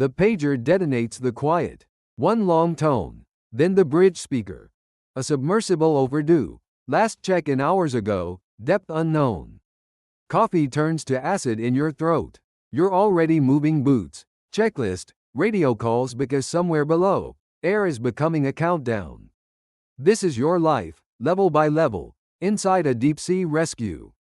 The pager detonates the quiet. One long tone. Then the bridge speaker. A submersible overdue. Last check-in hours ago. Depth unknown. Coffee turns to acid in your throat. You're already moving boots. Checklist. Radio calls because somewhere below, air is becoming a countdown. This is your life, level by level, inside a deep-sea rescue.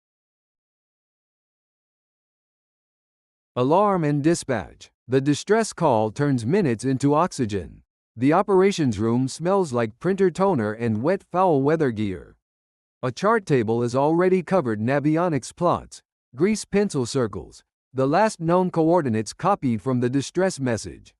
Alarm and dispatch. The distress call turns minutes into oxygen. The operations room smells like printer toner and wet foul weather gear. A chart table is already covered navionics plots, grease pencil circles, the last known coordinates copied from the distress message.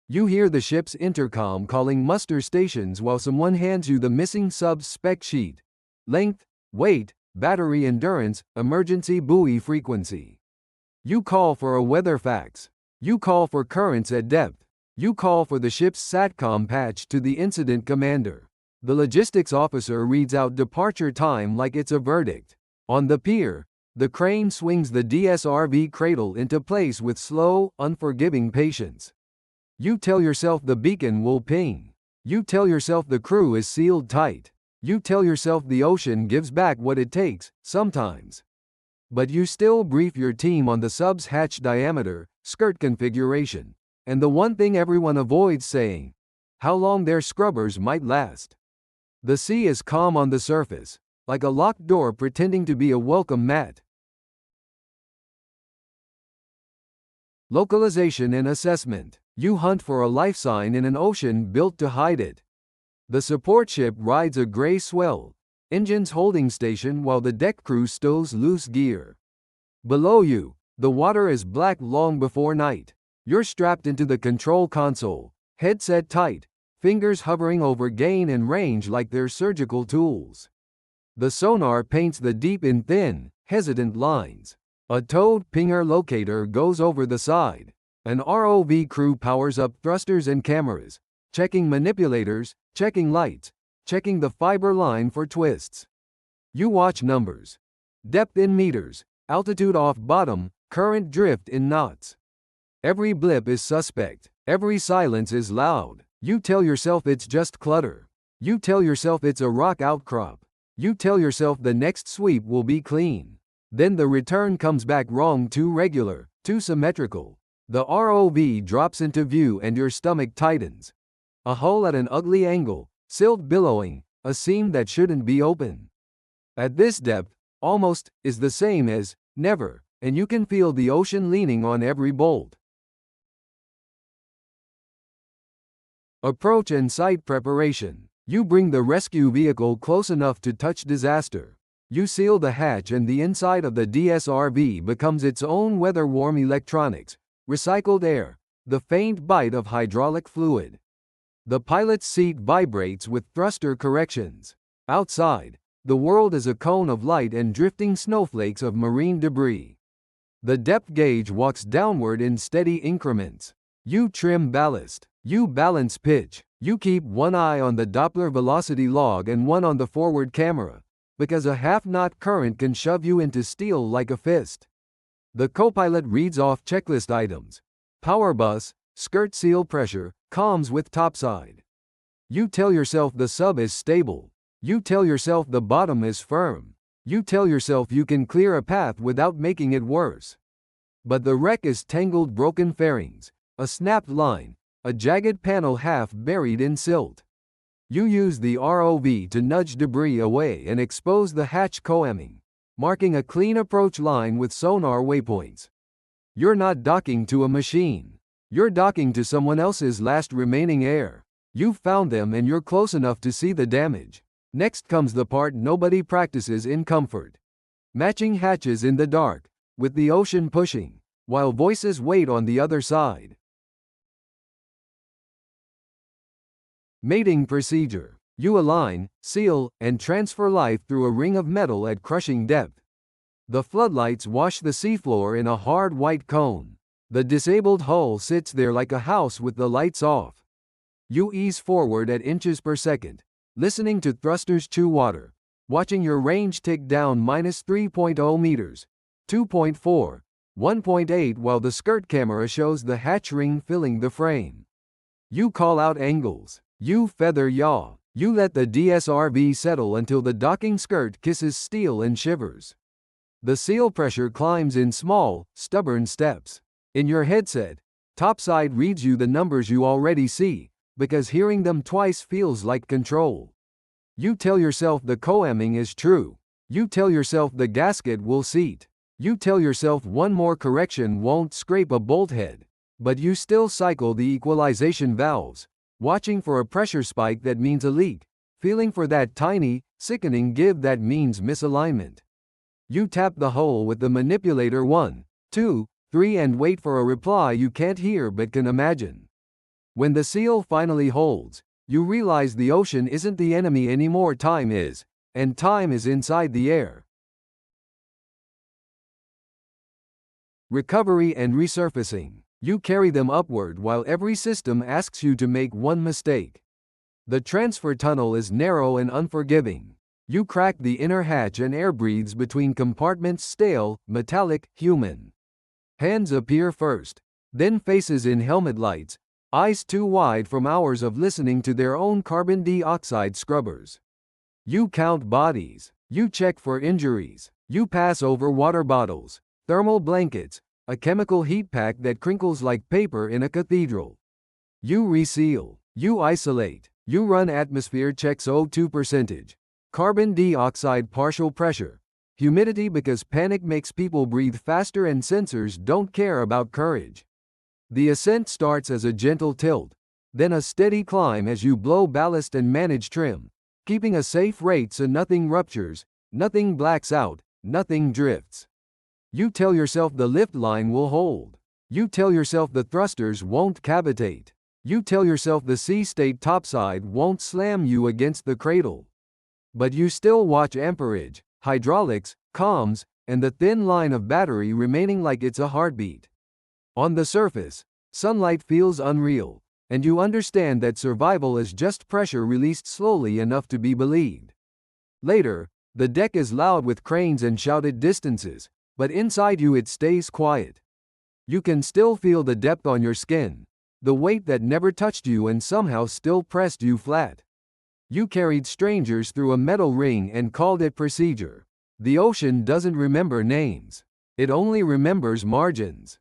You hear the ship's intercom calling muster stations while someone hands you the missing sub's spec sheet. Length, weight, battery endurance, emergency buoy frequency. You call for a weather fax. You call for currents at depth. You call for the ship's SATCOM patch to the incident commander. The logistics officer reads out departure time like it's a verdict. On the pier, the crane swings the DSRV cradle into place with slow, unforgiving patience. You tell yourself the beacon will ping. You tell yourself the crew is sealed tight. You tell yourself the ocean gives back what it takes, sometimes. But you still brief your team on the sub's hatch diameter, skirt configuration, and the one thing everyone avoids saying: how long their scrubbers might last. The sea is calm on the surface, like a locked door pretending to be a welcome mat. Localization and assessment. You hunt for a life sign in an ocean built to hide it. The support ship rides a gray swell, engines holding station while the deck crew stows loose gear. Below you, the water is black long before night. You're strapped into the control console, headset tight, fingers hovering over gain and range like they're surgical tools. The sonar paints the deep in thin, hesitant lines. A towed pinger locator goes over the side. An ROV crew powers up thrusters and cameras, checking manipulators, checking lights, checking the fiber line for twists. You watch numbers. Depth in meters, altitude off bottom, current drift in knots. Every blip is suspect. Every silence is loud. You tell yourself it's just clutter. You tell yourself it's a rock outcrop. You tell yourself the next sweep will be clean. Then the return comes back wrong, too regular, too symmetrical. The ROV drops into view and your stomach tightens. A hull at an ugly angle, silt billowing, a seam that shouldn't be open. At this depth, almost is the same as never, and you can feel the ocean leaning on every bolt. Approach and site preparation. You bring the rescue vehicle close enough to touch disaster. You seal the hatch and the inside of the DSRV becomes its own weather-warm electronics, recycled air, the faint bite of hydraulic fluid. The pilot's seat vibrates with thruster corrections. Outside, the world is a cone of light and drifting snowflakes of marine debris. The depth gauge walks downward in steady increments. You trim ballast. You balance pitch. You keep one eye on the Doppler velocity log and one on the forward camera, because a half-knot current can shove you into steel like a fist. The co-pilot reads off checklist items. Power bus, skirt seal pressure, comms with topside. You tell yourself the sub is stable. You tell yourself the bottom is firm. You tell yourself you can clear a path without making it worse. But the wreck is tangled broken fairings, a snapped line, a jagged panel half buried in silt. You use the ROV to nudge debris away and expose the hatch coaming, marking a clean approach line with sonar waypoints. You're not docking to a machine. You're docking to someone else's last remaining air. You've found them and you're close enough to see the damage. Next comes the part nobody practices in comfort. Matching hatches in the dark, with the ocean pushing, while voices wait on the other side. Mating procedure. You align, seal, and transfer life through a ring of metal at crushing depth. The floodlights wash the seafloor in a hard white cone. The disabled hull sits there like a house with the lights off. You ease forward at inches per second, listening to thrusters chew water, watching your range tick down -3.0 meters, 2.4, 1.8 while the skirt camera shows the hatch ring filling the frame. You call out angles. You feather yaw. You let the DSRV settle until the docking skirt kisses steel and shivers. The seal pressure climbs in small, stubborn steps. In your headset, topside reads you the numbers you already see, because hearing them twice feels like control. You tell yourself the coaming is true. You tell yourself the gasket will seat. You tell yourself one more correction won't scrape a bolt head. But you still cycle the equalization valves, watching for a pressure spike that means a leak, feeling for that tiny, sickening give that means misalignment. You tap the hull with the manipulator 1, 2, 3 and wait for a reply you can't hear but can imagine. When the seal finally holds, you realize the ocean isn't the enemy anymore, time is, and time is inside the air. Recovery and resurfacing. You carry them upward while every system asks you to make one mistake. The transfer tunnel is narrow and unforgiving. You crack the inner hatch and air breathes between compartments, stale, metallic, human. Hands appear first, then faces in helmet lights, eyes too wide from hours of listening to their own carbon dioxide scrubbers. You count bodies. You check for injuries. You pass over water bottles, thermal blankets, a chemical heat pack that crinkles like paper in a cathedral. You reseal. You isolate. You run atmosphere checks O2 percentage, carbon dioxide partial pressure, humidity because panic makes people breathe faster and sensors don't care about courage. The ascent starts as a gentle tilt, then a steady climb as you blow ballast and manage trim, keeping a safe rate so nothing ruptures, nothing blacks out, nothing drifts. You tell yourself the lift line will hold. You tell yourself the thrusters won't cavitate. You tell yourself the sea state topside won't slam you against the cradle. But you still watch amperage, hydraulics, comms, and the thin line of battery remaining like it's a heartbeat. On the surface, sunlight feels unreal, and you understand that survival is just pressure released slowly enough to be believed. Later, the deck is loud with cranes and shouted distances, but inside you it stays quiet. You can still feel the depth on your skin, the weight that never touched you and somehow still pressed you flat. You carried strangers through a metal ring and called it procedure. The ocean doesn't remember names. It only remembers margins.